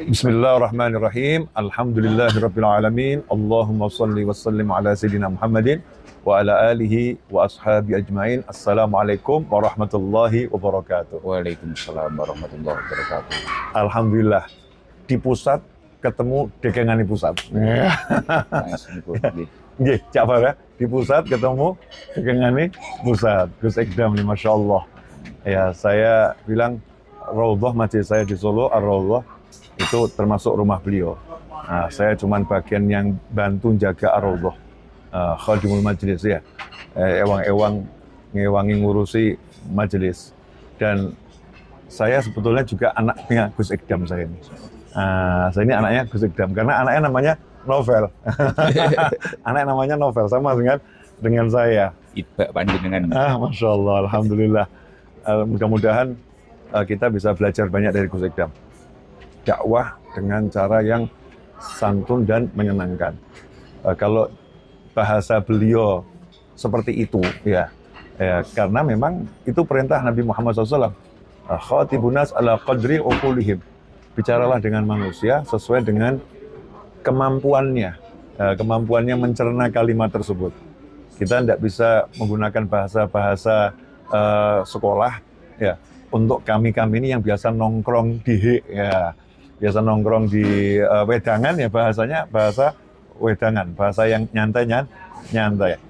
Bismillahirrahmanirrahim. Alhamdulillahirabbil alamin. Allahumma shalli wa sallim ala sayyidina Muhammadin wa ala alihi wa ashabi ajmain. Assalamualaikum warahmatullahi wabarakatuh. Waalaikumsalam warahmatullahi wabarakatuh. Alhamdulillah di pusat ketemu dekengane pusat. Nice, Nggih, Cak Far ya. Di pusat ketemu dekengane pusat. Gus Ikdam nih, Masya Allah. Ya, saya bilang Raudhah masjid saya di Solo, Ar-Raudhah itu termasuk rumah beliau. Nah, saya cuman bagian yang bantu jaga Ar-Raudhah, khadimul majlis ya, ngewangi ngurusi majelis. Dan saya sebetulnya juga anaknya Gus Ikdam saya ini. Saya ini anaknya Gus Ikdam karena anaknya namanya Novel. Anak namanya Novel sama dengan saya. Ibak panjenengan. Masya Allah, alhamdulillah. Mudah-mudahan kita bisa belajar banyak dari Gus Ikdam. Dakwah dengan cara yang santun dan menyenangkan. Kalau bahasa beliau seperti itu, ya, karena memang itu perintah Nabi Muhammad SAW. Khatibunas ala qadri uqulihim. Bicaralah dengan manusia sesuai dengan kemampuannya, kemampuannya mencerna kalimat tersebut. Kita tidak bisa menggunakan bahasa-bahasa sekolah, ya. Untuk kami ini yang biasa nongkrong di biasa nongkrong di wedangan ya, bahasanya bahasa wedangan, bahasa yang nyantai.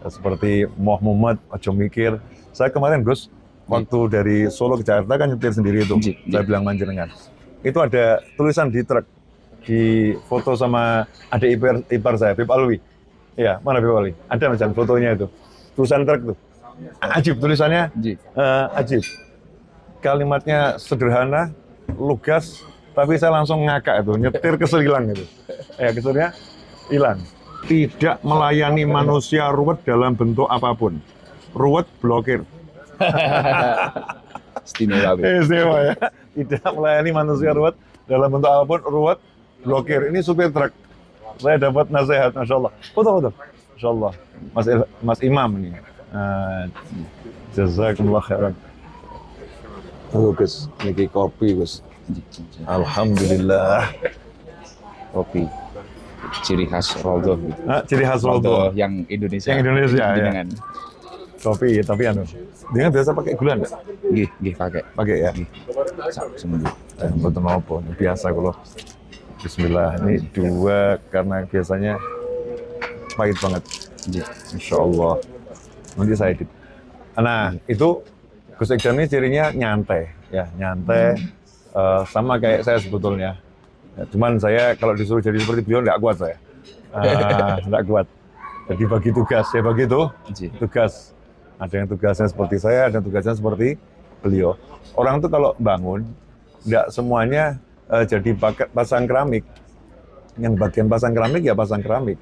Seperti Moh Muhammad, ojo mikir. Saya kemarin Gus, waktu dari Solo ke Jakarta kan nyetir sendiri itu, saya bilang manjenengan. Itu ada tulisan di truk, di foto sama adik ipar saya, Bib Alwi. Iya, mana Bib Alwi? Ada macam fotonya itu, tulisan truk tuh. Ajib tulisannya, ajib. Kalimatnya sederhana, lugas, tapi saya langsung ngakak itu, nyetir kesel hilang itu. Ya, keselnya hilang. Tidak melayani manusia ruwet dalam bentuk apapun. Ruwet blokir. Istimewa. Istimewa ya. Tidak melayani manusia ruwet dalam bentuk apapun, ruwet blokir. Ini supir truk. Saya dapat nasihat, Masya Allah. Foto. Masya Allah. Mas Imam ini. Jazakumullah khairan. Halo Gus, ini kopi Gus. Alhamdulillah. Kopi. Ciri khas Raudhah. Ciri khas Raudhah yang Indonesia. Yang Indonesia ya. Kopi, tapi dengan biasa pakai gula enggak? Nggih, pakai. Pakai ya. Seminggu. Mboten napa, biasa kula. Bismillah. Ini dua karena biasanya pahit banget. Insya Allah. Nanti saya edit. Nah, itu Gus Ikdam ini cirinya nyantai, ya nyantai, sama kayak saya sebetulnya. Ya, cuman saya kalau disuruh jadi seperti beliau nggak kuat saya, nggak kuat. Jadi bagi tugas, saya bagi tugas. Ada yang tugasnya seperti saya, ada yang tugasnya seperti beliau. Orang tuh kalau bangun, nggak semuanya jadi pasang keramik. Yang bagian pasang keramik ya pasang keramik.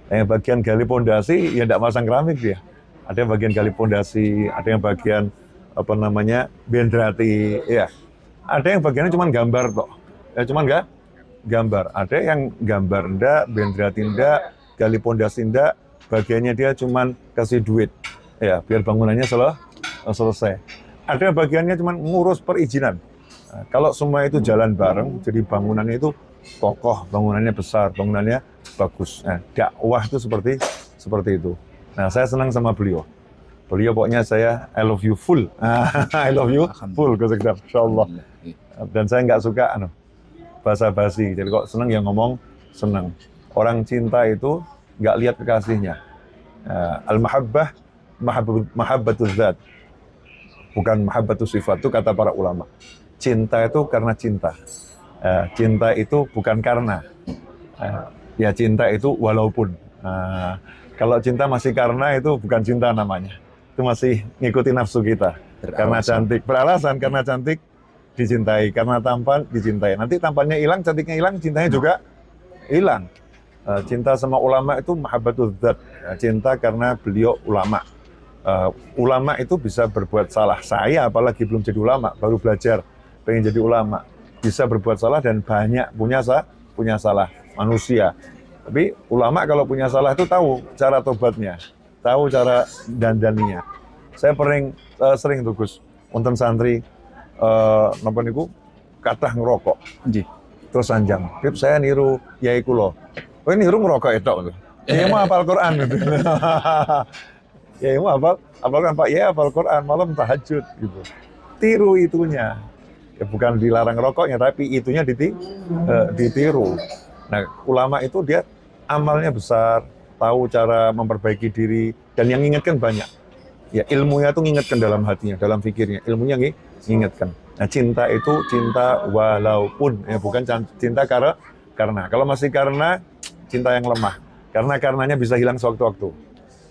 Yang bagian gali pondasi ya nggak pasang keramik dia. Ada yang bagian gali pondasi, ada yang bagian benderati, ya. Ada yang bagiannya cuma gambar kok, ya cuma nggak gambar. Ada yang gambar ndak, benderati ndak, gali pondasi ndak, bagiannya dia cuma kasih duit, ya biar bangunannya selesai. Ada yang bagiannya cuma ngurus perizinan. Nah, kalau semua itu jalan bareng, jadi bangunannya itu kokoh, bangunannya besar, bangunannya bagus. Nah, dakwah itu seperti itu. Nah, saya senang sama beliau. Beliau pokoknya saya I love you full. I love you full, Gus Ikdam, insyaallah. Dan saya nggak suka basa-basi. Jadi kok seneng ya ngomong seneng. Orang cinta itu nggak lihat kekasihnya. Al-mahabbah mahabbatul zat. Bukan mahabbatus sifat, itu kata para ulama. Cinta itu karena cinta. Cinta itu bukan karena. Ya cinta itu walaupun. Kalau cinta masih karena itu bukan cinta namanya. Itu masih ngikuti nafsu kita. Karena cantik, beralasan karena cantik dicintai, karena tampan dicintai. Nanti tampannya hilang, cantiknya hilang, cintanya juga hilang. Cinta sama ulama itu mahabbatul dzat. Cinta karena beliau ulama. Ulama itu bisa berbuat salah. Saya apalagi belum jadi ulama, baru belajar, pengen jadi ulama. Bisa berbuat salah dan banyak punya salah manusia. Tapi ulama kalau punya salah itu tahu cara tobatnya, tahu cara dandaninya. Saya sering tuh Gus, wonten santri napa niku kathah ngerokok. Nggih. Terus sanjang, Bib saya niru yai kula. Oh niru ngerokok etok lho. Yai mau hafal Quran gitu. Yai mau hafal Quran, Pak Yai hafal Quran malam tahajud gitu. Tiru itunya. Ya bukan dilarang rokoknya, tapi itunya ditiru. Nah, ulama itu dia amalnya besar, tahu cara memperbaiki diri, dan yang ngingetkan banyak. Ya ilmunya itu ngingetkan dalam hatinya, dalam pikirnya. Ilmunya ngingetkan. Nah, cinta itu cinta walaupun, ya bukan cinta karena. Kalau masih karena, cinta yang lemah. Karenanya bisa hilang sewaktu-waktu.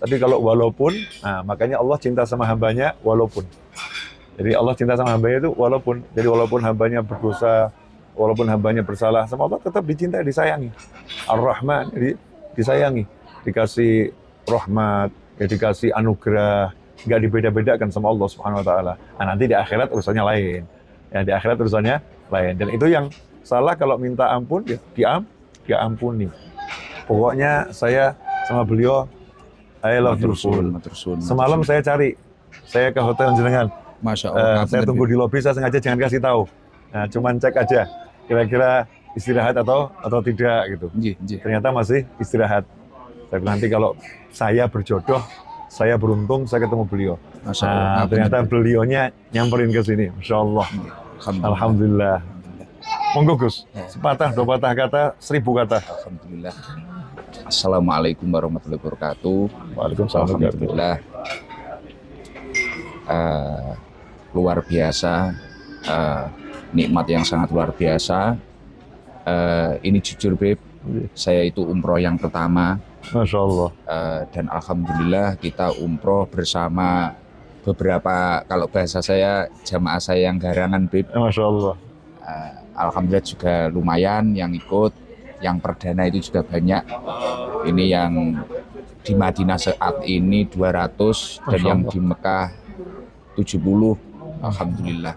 Tapi kalau walaupun, nah makanya Allah cinta sama hambanya walaupun. Jadi Allah cinta sama hambanya itu walaupun. Jadi walaupun hambanya berdosa, walaupun hambanya bersalah, sama Allah tetap dicintai, disayangi. Ar-Rahman, disayangi. Dikasih rahmat, ya dikasih anugerah. Nggak dibeda-bedakan sama Allah Subhanahu Wa Taala. Nah, nanti di akhirat urusannya lain. Ya, di akhirat urusannya lain. Dan itu yang salah kalau minta ampun, ya diampuni. Pokoknya saya sama beliau, I love you full. Semalam saya cari, saya ke hotel jenengan. Masya Allah. Saya tunggu di lobi, saya sengaja jangan kasih tahu. Nah, cuman cek aja, kira-kira istirahat atau tidak gitu. Ternyata masih istirahat. Saya bilang nanti kalau saya berjodoh, saya beruntung, saya ketemu beliau. Nah, ternyata beliaunya nyamperin ke sini. Masya Allah. Alhamdulillah. Monggo Gus, sepatah, dua patah kata, 1000 kata. Alhamdulillah. Assalamualaikum warahmatullahi wabarakatuh. Waalaikumsalam. Alhamdulillah. Luar biasa, nikmat yang sangat luar biasa. Ini jujur Beb, saya itu umroh yang pertama. Masya Allah. Dan alhamdulillah kita umroh bersama beberapa, kalau bahasa saya, jamaah saya yang garangan Beb. Masya Allah. Alhamdulillah juga lumayan yang ikut, yang perdana itu juga banyak. Ini yang di Madinah saat ini 200 dan yang di Mekah 70. Alhamdulillah.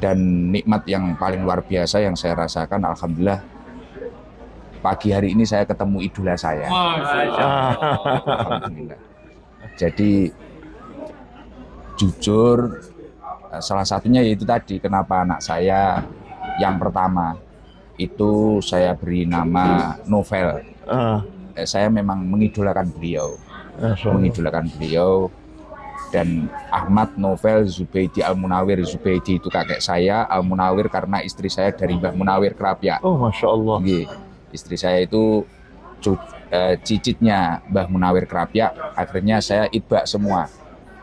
Dan nikmat yang paling luar biasa yang saya rasakan, alhamdulillah, pagi hari ini saya ketemu idola saya. Alhamdulillah. Jadi jujur, salah satunya yaitu tadi kenapa anak saya yang pertama itu saya beri nama Novel. Saya memang mengidolakan beliau, dan Ahmad Novel Zubaidi Al-Munawir. Zubaidi itu kakek saya, Al-Munawir karena istri saya dari Mbah Munawir Kerapia. Oh, Masya Allah. Istri saya itu cicitnya Mbah Munawir Kerapia. Akhirnya saya itbak semua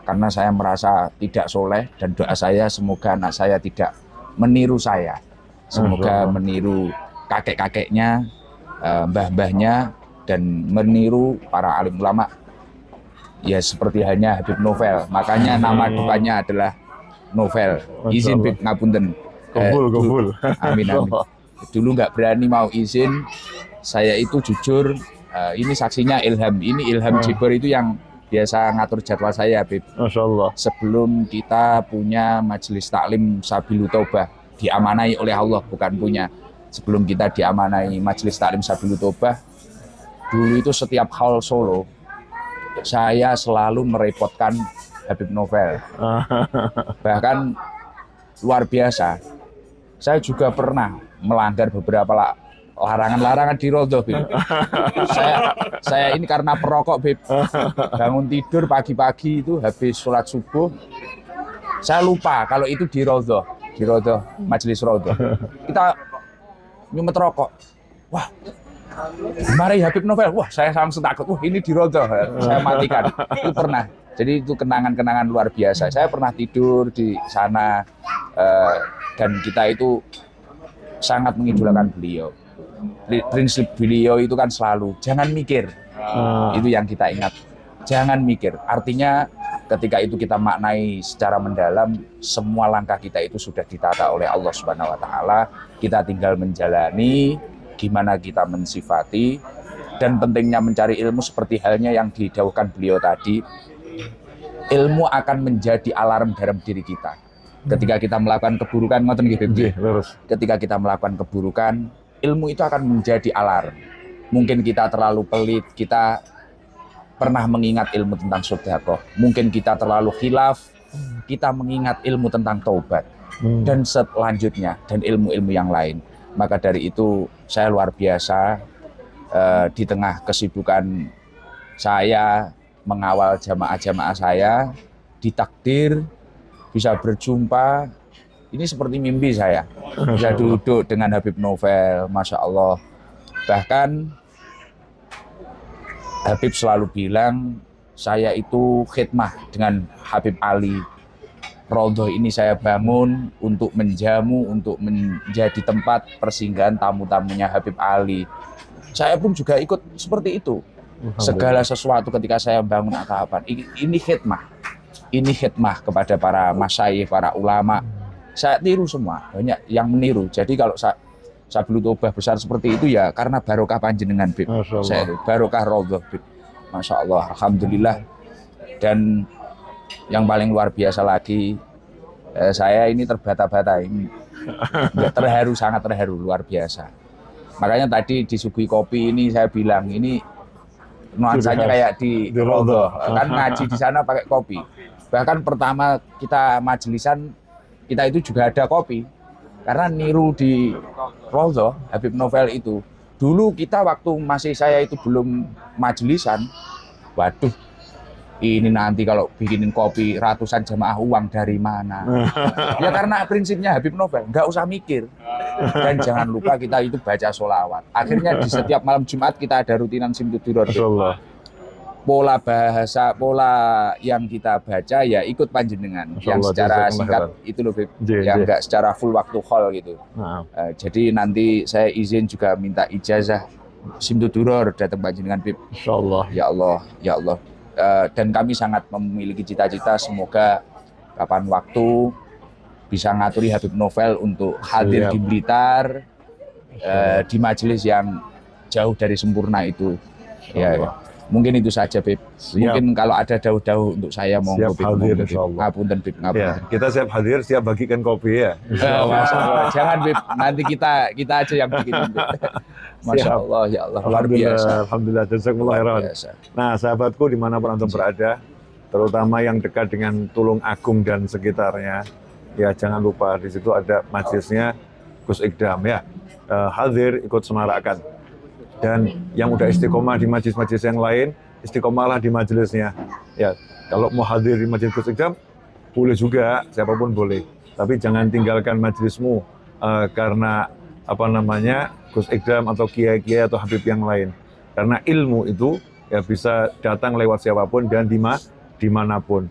karena saya merasa tidak soleh, dan doa saya semoga anak saya tidak meniru saya, semoga meniru kakek-kakeknya, mbah-mbahnya, dan meniru para alim ulama. Ya seperti halnya Habib Novel, makanya nama depannya adalah Novel. Izin Bib ngapunten. Kumpul. Amin. Dulu nggak berani mau izin. Saya itu jujur, ini saksinya Ilham. Ini Ilham Jiber itu yang biasa ngatur jadwal saya, Bib. Masya Allah. Sebelum kita punya majelis taklim Sabilu Taubah, diamanai oleh Allah, bukan punya. Sebelum kita diamanai majelis taklim Sabilu Taubah, dulu itu setiap hal Solo, saya selalu merepotkan Habib Novel. Bahkan luar biasa, saya juga pernah melanggar beberapa larangan-larangan di Rodoh, Bib. Saya ini karena perokok, Bib. Bangun tidur pagi-pagi itu habis sholat subuh, saya lupa kalau itu di Rodoh, majelis Rodoh. Kita nyumet rokok. Wah, mari Habib Novel. Wah, saya langsung takut. Wah, ini di Rodoh. Saya matikan. Itu pernah. Jadi itu kenangan-kenangan luar biasa. Saya pernah tidur di sana, dan kita itu sangat mengidolakan beliau. Prinsip beliau itu kan selalu jangan mikir. Itu yang kita ingat. Jangan mikir. Artinya ketika itu kita maknai secara mendalam, semua langkah kita itu sudah ditata oleh Allah Subhanahu wa taala. Kita tinggal menjalani, gimana kita mensifati, dan pentingnya mencari ilmu seperti halnya yang didhawuhkan beliau tadi. Ilmu akan menjadi alarm dalam diri kita. Ketika kita melakukan keburukan, ngoten nggih, ketika kita melakukan keburukan, ilmu itu akan menjadi alarm. Mungkin kita terlalu pelit, kita pernah mengingat ilmu tentang sedekah. Mungkin kita terlalu khilaf, kita mengingat ilmu tentang taubat. dan selanjutnya, dan ilmu-ilmu yang lain. Maka dari itu saya luar biasa di tengah kesibukan saya mengawal jamaah-jamaah saya, ditakdir bisa berjumpa. Ini seperti mimpi saya, bisa duduk dengan Habib Novel, Masya Allah. Bahkan Habib selalu bilang, saya itu khidmah dengan Habib Ali. Raudhah ini saya bangun untuk menjamu, untuk menjadi tempat persinggahan tamu-tamunya Habib Ali. Saya pun juga ikut seperti itu. Segala sesuatu ketika saya bangun atau apa, ini khidmah. Ini khidmah kepada para masyayikh, para ulama. Saya tiru semua, banyak yang meniru. Jadi kalau Sabilu Taubah besar seperti itu ya karena barokah panjenengan, Bib. Saya barokah Raudhah, Bib. Masya Allah, alhamdulillah. Dan yang paling luar biasa lagi, saya ini terbata-bata, ini terharu, sangat terharu, luar biasa. Makanya tadi disuguhi kopi ini saya bilang ini nuansanya kayak di Raudhah. Kan ngaji di sana pakai kopi. Bahkan pertama kita majelisan, kita itu juga ada kopi. Karena niru di Raudhah, Habib Novel itu. Dulu kita waktu masih saya itu belum majelisan, waduh, ini nanti kalau bikinin kopi ratusan jamaah uang dari mana? Ya karena prinsipnya Habib Novel, nggak usah mikir. Dan jangan lupa kita itu baca sholawat. Akhirnya di setiap malam Jumat kita ada rutinan Simtudurar. Pola bahasa, pola yang kita baca ya ikut panjenengan. Yang secara singkat itu loh, Bib. Yang nggak secara full waktu hall gitu. Jadi nanti saya izin juga minta ijazah Simtudurar datang panjenengan, Bib. Insyaallah. Ya Allah, ya Allah. Dan kami sangat memiliki cita-cita semoga kapan waktu bisa ngaturi Habib Novel untuk hadir di Blitar di majelis yang jauh dari sempurna itu. Ya. Mungkin itu saja, Bib. Mungkin kalau ada dauh-dauh untuk saya mau siap hadir, insyaallah. Ngapunten, Bib. Ya, kita siap hadir, siap bagikan kopi ya. Jangan, Bib. Nanti kita aja yang bikin, Bib. Masya Allah, ya Allah, luar biasa. Alhamdulillah, jazakumullah khairan. Nah, sahabatku dimanapun antum berada, terutama yang dekat dengan Tulung Agung dan sekitarnya, ya jangan lupa di situ ada majelisnya Gus Ikdam ya. Hadir, ikut semarakkan. Dan yang udah istiqomah di majelis-majelis yang lain, istiqomahlah di majelisnya. Ya, kalau mau hadir di majelis Gus Ikdam, boleh juga, siapapun boleh. Tapi jangan tinggalkan majelismu karena apa namanya Gus Ikdam atau kiai-kiai atau habib yang lain. Karena ilmu itu ya bisa datang lewat siapapun dan dimanapun.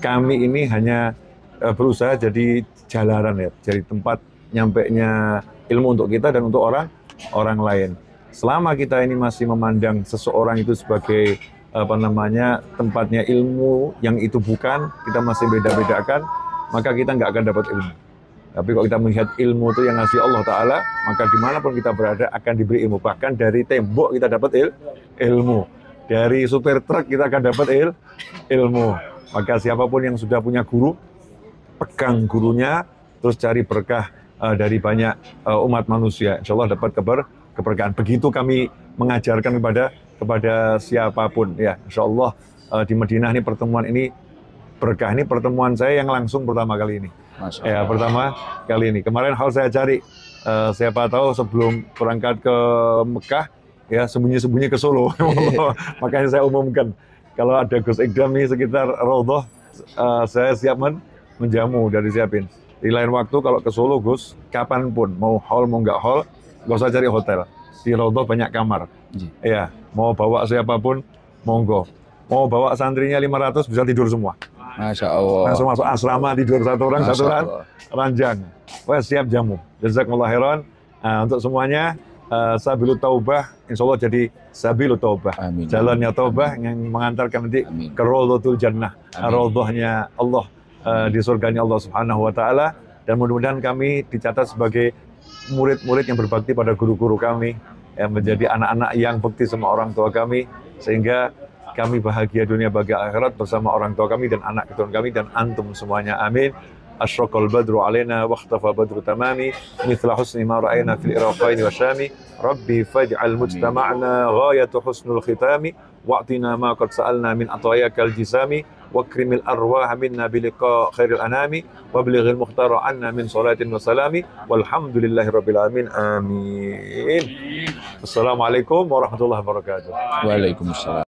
Kami ini hanya berusaha jadi jalanan ya, jadi tempat nyampainya ilmu untuk kita dan untuk orang lain. Selama kita ini masih memandang seseorang itu sebagai apa namanya tempatnya ilmu yang itu bukan, kita masih beda-bedakan, maka kita nggak akan dapat ilmu. Tapi kalau kita melihat ilmu itu yang ngasih Allah Ta'ala, maka dimanapun kita berada akan diberi ilmu. Bahkan dari tembok kita dapat ilmu. Dari supir truk kita akan dapat ilmu. Maka siapapun yang sudah punya guru, pegang gurunya, terus cari berkah dari banyak umat manusia. Insya Allah dapat keberkahan. Begitu kami mengajarkan kepada siapapun. Ya, Insya Allah di Madinah ini pertemuan ini berkah. Ini pertemuan saya yang langsung pertama kali ini. Ya, pertama kali ini. Kemarin harus saya cari, siapa tahu sebelum berangkat ke Mekah, ya sembunyi-sembunyi ke Solo. Makanya saya umumkan, kalau ada Gus Ikdam nih sekitar Raudhah, saya siap menjamu, dari siapin. Di lain waktu kalau ke Solo, Gus, kapanpun, mau hall, mau nggak hall, nggak usah cari hotel. Di Raudhah banyak kamar. Ya, mau bawa siapapun, monggo. Mau bawa santrinya 500, bisa tidur semua. Masya Allah. Langsung masuk asrama, tidur satu orang, ranjang. Wah, siap jamu. Jazakumullah khairan. Nah, untuk semuanya, Sabilu Taubah, insya Allah jadi Sabilu Taubah. Amin. Jalannya Taubah yang mengantarkan nanti ke Raudhatul Jannah. Raudhahnya Allah, di surganya Allah Subhanahu wa Ta'ala. Dan mudah-mudahan kami dicatat sebagai murid-murid yang berbakti pada guru-guru kami, yang menjadi anak-anak yang bekti sama orang tua kami, sehingga kami bahagia dunia bahagia akhirat bersama orang tua kami dan anak keturunan kami dan antum semuanya. Amin. Asyraqal badru alaina wa ikhtafa badru tamami mithla husni ma ra'ayna fil iraqain wa syami rabbi faj'al mujtama'na ghayatu husnul khitami wa'tina ma qad sa'alna min atayakal jisami wakrimil arwah minna biliqa khairil anami wa belighil muhtara anna min salatin wa salami walhamdulillahi rabbil alamin amin. Assalamualaikum warahmatullahi wabarakatuh. Waalaikumsalam.